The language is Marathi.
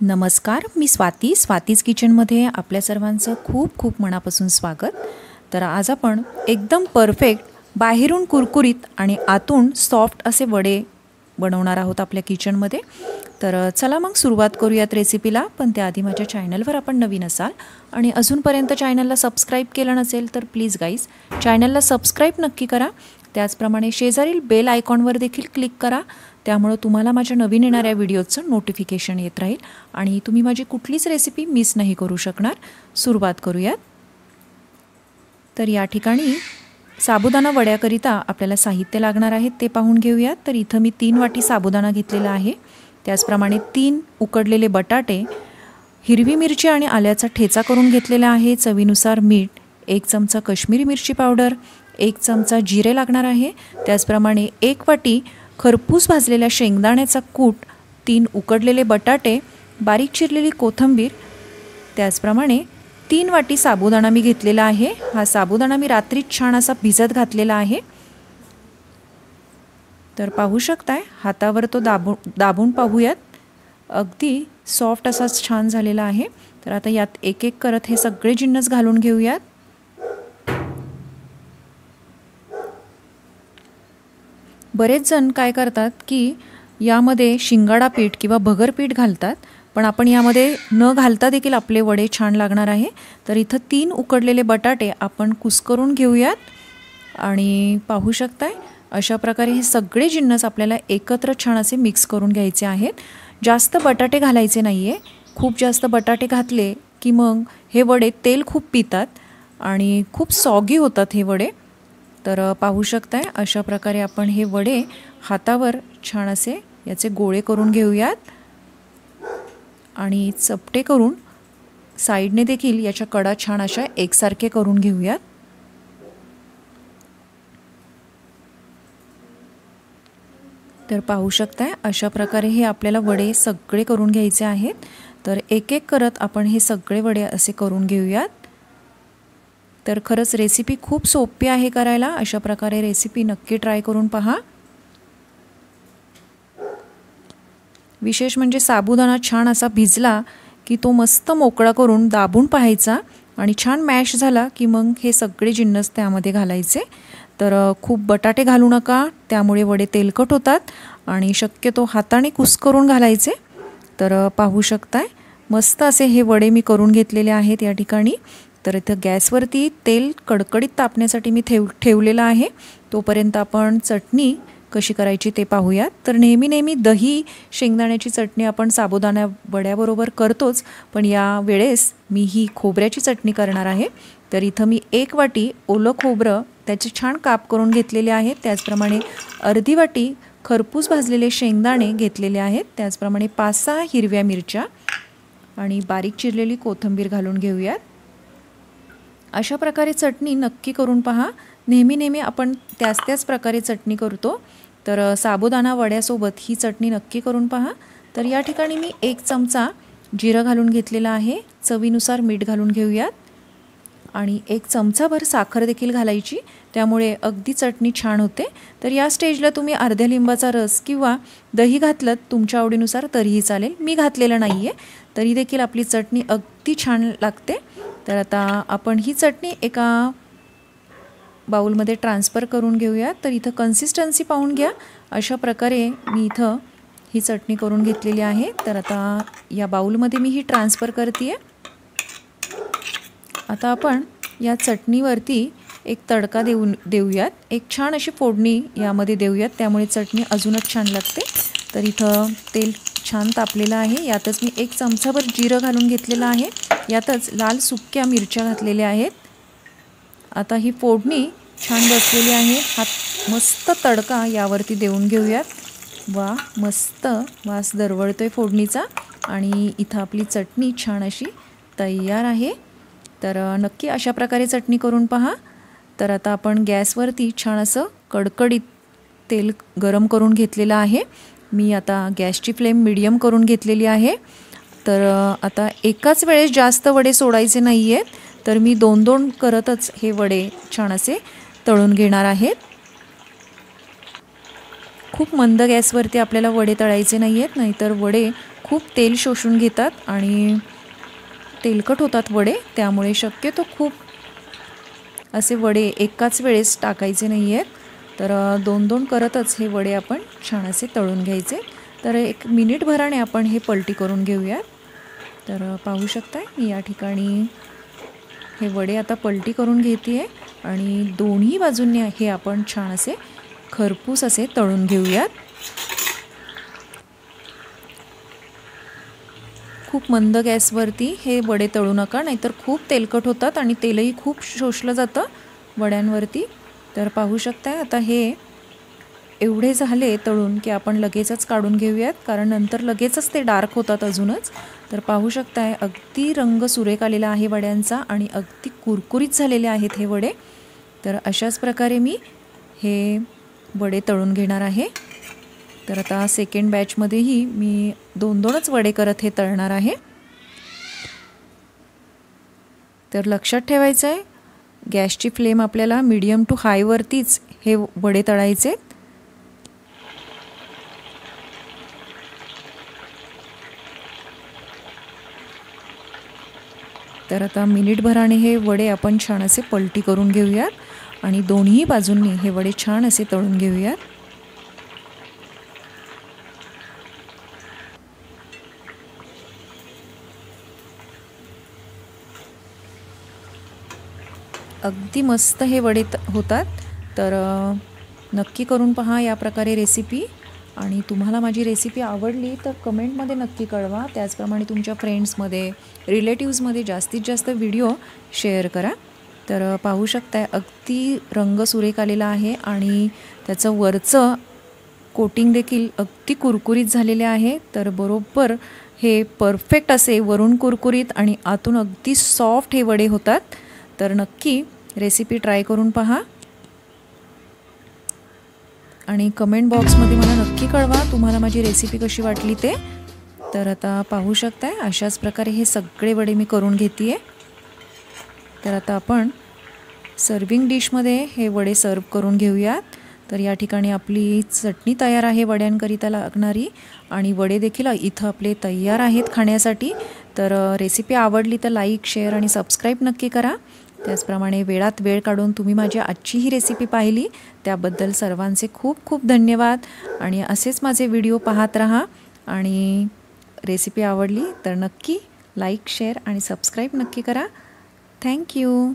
नमस्कार, मी स्वातीज किचनमध्ये आपल्या सर्वांचं खूप खूप मनापासून स्वागत। तर आज आपण एकदम परफेक्ट बाहेरून कुरकुरीत आणि आतून सॉफ्ट असे वडे बनवणार आहोत आपल्या किचनमध्ये। तर चला मग सुरुवात करूयात रेसिपीला। पण त्याआधी माझ्या चॅनलवर आपण नवीन असाल आणि अजूनपर्यंत चॅनलला सबस्क्राईब केलं नसेल तर प्लीज गाईज चॅनलला सबस्क्राईब नक्की करा। त्याचप्रमाणे शेजारील बेल आयकॉनवर देखील क्लिक करा, त्यामुळे तुम्हाला माझ्या नवीन येणाऱ्या व्हिडिओचं नोटिफिकेशन येत राहील आणि तुम्ही माझी कुठलीच रेसिपी मिस नाही करू शकणार। सुरुवात करूयात। तर या ठिकाणी साबुदाणा वड्याकरिता आपल्याला साहित्य लागणार आहे ते पाहून घेऊयात। तर इथं मी 3 वाटी साबुदाणा घेतलेला आहे। त्याचप्रमाणे 3 उकडलेले बटाटे, हिरवी मिरची आणि आल्याचा ठेचा करून घेतलेला आहे, चवीनुसार मीठ, 1 चमचा काश्मीरी मिरची पावडर, 1 चमचा जिरे लागणार आहे। त्याचप्रमाणे 1 वाटी खरपूस भाजलेल्या शेंगदाण्याचा कूट, 3 उकडलेले बटाटे, बारीक चिरलेली कोथिंबीर, त्याचप्रमाणे 3 वाटी साबुदाणा मी घेतलेला आहे। हा साबुदाणा मी रात्री छान असा भिजत घातलेला आहे। तर पाहू शकताय हातावर तो दाबून पाहूयात, अगदी सॉफ्ट असा छान झालेला आहे। तर आता यात एक एक करत हे सगळे जिन्नस घालून घेऊयात। बरेच जण काय करतात की यामध्ये शिंगाडा पीठ किंवा भगर पीठ घालतात, पण आपण यामध्ये न घालता देखील आपले वडे छान लागणार आहे। तर इथं 3 उकडलेले बटाटे आपण कुस्करून घेऊयात आणि पाहू शकताय अशा प्रकारे हे सगळे जिन्नस आपल्याला एकत्र छान असे मिक्स करून घ्यायचे आहेत। जास्त बटाटे घालायचे नाहीये, खूप जास्त बटाटे घातले की मग हे वडे तेल खूप पितात आणि खूप सॉगी होतात हे वडे। तर पाहू शकताय अशा प्रकारे आपण हे वडे हातावर छान असे याचे गोळे करून घेऊयात आणि चपटे करून साइडने देखील याच्या कडा छान अशा एकसारखे करून घेऊयात। तर पाहू शकताय अशा प्रकारे हे आपल्याला वडे सगळे करून घ्यायचे आहेत। तर एक एक करत आपण हे सगळे वडे असे करून घेऊयात। तर खरंच रेसिपी खूप सोपी आहे करायला, अशा प्रकारे रेसिपी नक्की ट्राय करून पहा। विशेष म्हणजे साबुदाणा छान असा भिजला की तो मस्त मोकळा करून दाबून पाहायचा आणि छान मॅश झाला की मग हे सगळे जिन्नस त्यामध्ये घालायचे। तर खूप बटाटे घालू नका, त्यामुळे वडे तेलकट होतात आणि शक्यतो हाताने कुस्करून घालायचे। तर पाहू शकताय मस्त असे हे वडे मी करून घेतलेले आहेत या ठिकाणी। तर इथं गॅसवरती तेल कडकडीत तापण्यासाठी मी ठेवलेलं आहे। तोपर्यंत आपण चटणी कशी करायची ते पाहूयात। तर नेहमी दही शेंगदाण्याची चटणी आपण साबुदाणा वड्याबरोबर करतोच, पण या वेळेस मी ही खोबऱ्याची चटणी करणार आहे। तर इथं मी 1 वाटी ओलं खोबरं त्याचे छान काप करून घेतलेले आहेत। त्याचप्रमाणे अर्धी वाटी खरपूस भाजलेले शेंगदाणे घेतलेले आहेत। त्याचप्रमाणे 5-6 हिरव्या मिरच्या आणि बारीक चिरलेली कोथिंबीर घालून घेऊयात। अशा प्रकारे चटणी नक्की करून पहा। नेहमी आपण त्याच प्रकारे चटणी करतो। तर साबुदाणा वड्यासोबत ही चटणी नक्की करून पहा। तर या ठिकाणी मी 1 चमचा जिरं घालून घेतलेला आहे, चवीनुसार मीठ घालून घेऊयात आणि 1 चमचाभर साखर देखील घालायची, त्यामुळे अगदी चटणी छान होते। तर या स्टेजला तुम्ही अर्ध्या लिंबाचा रस किंवा दही घातलं तुमच्या आवडीनुसार तरीही चालेल, मी घातलेलं नाहीये, तरी देखील आपली चटणी अगदी छान लागते। तर आता आपण ही चटणी एका बाउलमध्ये ट्रान्सफर करून घेऊया। तर इथं कन्सिस्टन्सी पाहून घ्या, अशा प्रकारे मी इथं ही चटणी करून घेतलेली आहे। तर आता या बाउलमध्ये मी ही ट्रान्सफर करते आहे। आता आपण या चटणीवरती एक तडका देऊयात, एक छान अशी फोडणी यामध्ये देऊयात, त्यामुळे चटणी अजूनच छान लागते। तर इथं तेल छान तापलेलं आहे, यातच मी 1 चमचाभर जिरं घालून घेतलेलं आहे, यातच लाल सुक्या मिरच्या घातलेल्या आहेत। आता ही फोडणी छान बसलेली आहे, हा मस्त तडका यावरती देऊन घेऊयात। वा, मस्त वास दरवळतोय फोडणीचा आणि इथं आपली चटणी छान अशी तयार आहे। तर नक्की अशा प्रकारे चटणी करून पहा। तर आता आपण गॅसवरती छान असं कडकडीत तेल गरम करून घेतलेलं आहे। मी आता गॅसची फ्लेम मीडियम करून घेतलेली आहे। तर आता एकाच वेळेस जास्त वडे सोडायचे नाही आहेत, तर मी 2-2 करतच हे वडे छान असे तळून घेणार आहेत। खूप मंद गॅसवरती आपल्याला वडे तळायचे नाही आहेत, नाहीतर वडे खूप तेल शोषून घेतात आणि तेलकट होतात वडे, त्यामुळे शक्यतो खूप असे वडे एकाच वेळेस टाकायचे नाही आहेत. तर 2-2 करतच हे वडे आपण छान असे तळून घ्यायचे. तर 1 मिनिटभराने आपण हे पलटी करून घेऊयात. तर पाहू शकताय मी या ठिकाणी हे वडे आता पलटी करून घेते आहे आणि दोन्ही बाजूंनी हे आपण छान असे खरपूस असे तळून घेऊयात. खूप मंद गॅसवरती हे वडे तळू नका, नाहीतर खूप तेलकट होतात आणि तेलही खूप शोषलं जातं वड्यांवरती. तर पाहू शकताय आता हे एवढे झाले तळून की आपण लगेचच काढून घेऊयात, कारण नंतर लगेचच ते डार्क होतात अजूनच. तर पाहू शकताय अगदी रंग सुरेख आलेला आहे वड्यांचा आणि अगदी कुरकुरीत झालेले आहेत हे वडे. तर अशाच प्रकारे मी हे वडे तळून घेणार आहे. तर आता सेकंड बॅचमध्येही मी 2-2च वडे करत हे तळणार आहे. तर लक्षात ठेवायचं आहे गॅसची फ्लेम आपल्याला मीडियम टू हायवरतीच हे वडे तळायचे. तर आता मिनिटभराने हे वडे आपण छान असे पलटी करून घेऊयात आणि दोन्ही बाजूंनी हे वडे छान असे तळून घेऊयात. अगदी मस्त हे वडे होतात. तर नक्की करून पहा या प्रकारे रेसिपी. आणि तुम्हाला माझी रेसिपी आवडली तर कमेंटमध्ये नक्की कळवा. त्याचप्रमाणे तुमच्या फ्रेंड्समध्ये, रिलेटिव्समध्ये जास्तीत जास्त व्हिडिओ शेअर करा. तर पाहू शकताय अगदी रंग सुरेख आलेला आहे आणि त्याचं वरचं कोटिंग देखील अगदी कुरकुरीत झालेले आहे. तर बरोबर हे परफेक्ट असे वरून कुरकुरीत आणि आतून अगदी सॉफ्ट हे वडे होतात. तर नक्की रेसिपी ट्राय करून पहा आणि कमेंट बॉक्समध्ये मला नक्की कळवा तुम्हाला माझी रेसिपी कशी वाटली ते. तर आता पाहू शकताय अशाच प्रकारे हे सगळे वडे मी करून घेते आहे. तर आता आपण सर्विंग डिशमध्ये हे वडे सर्व करून घेऊयात. तर या ठिकाणी आपली चटणी तयार आहे वड्यांकरिता लागणारी आणि वडे देखील इथं आपले तयार आहेत खाण्यासाठी. तर रेसिपी आवडली तर लाईक, शेअर आणि सबस्क्राईब नक्की करा. त्याचप्रमाणे वेळात वेळ काढून तुम्ही माझी आजची ही रेसिपी पाहिली त्याबद्दल सर्वांचे खूप खूप धन्यवाद. आणि असेच माझे व्हिडिओ पाहत राहा आणि रेसिपी आवडली तर नक्की लाईक, शेअर आणि सबस्क्राईब नक्की करा. थँक्यू.